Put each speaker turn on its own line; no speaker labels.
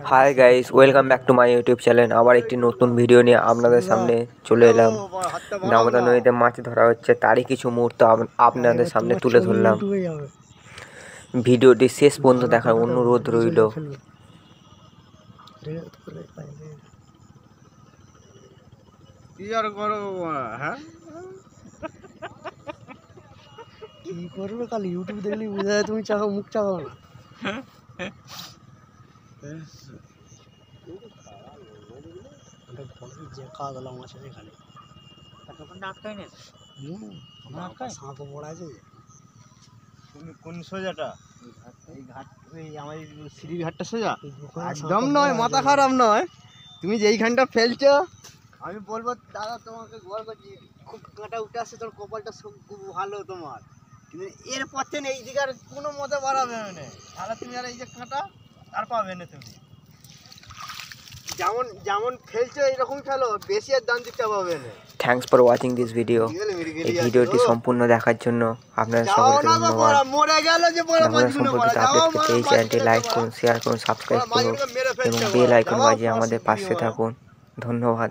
Hi guys, welcome back to my YouTube channel. আবার একটি নতুন ভিডিও নিয়ে আপনাদের সামনে চলে এলাম। দামোদর নদীতে মাছ ধরা হচ্ছে, তারই কিছু মুহূর্ত আপনাদের সামনে তুলে ধরলাম। ভিডিওটি শেষ পর্যন্ত দেখার অনুরোধ রইল।
কি করবে কাল ইউটিউব দেখলে বোঝা যায় তুমি চাও মুখ চাও না। যে কাগলা মাছ আছে এখানে আটকায় না, সাঁকো পড়া আছে।
তুমি কোন সোজাটা? এই ঘাট, এই আমার শ্রী ঘাটটা সোজা একদম নয়, মাথা খারাপ নয়। তুমি যেইখানটা ফেলছো আমি বলবো দাদা তোমাকে গর্ব করছি, খুব কাঁটা উঠে আসছে, তোর কপালটা খুব ভালো তোমার। কিন্তু এর পথে এই দিকে আর কোনো মতে বাড়াবে না, তাহলে তুমি আর এই যে কাঁটা আর পাবে না। তুমি যেমন যেমন ফেলছো এইরকম ফেলো, বেশি আর দান দিতে পাবে না।
Thanks for watching this video. এই ভিডিওটি সম্পূর্ণ দেখার জন্য আপনাদের সকলকে ধন্যবাদ। দামোদর সম্পর্কিত আপডেট পেতে এই চ্যানেলটি লাইক করুন, শেয়ার করুন, সাবস্ক্রাইব করুন এবং বেল আইকন বাজিয়ে আমাদের পাশে থাকুন। ধন্যবাদ।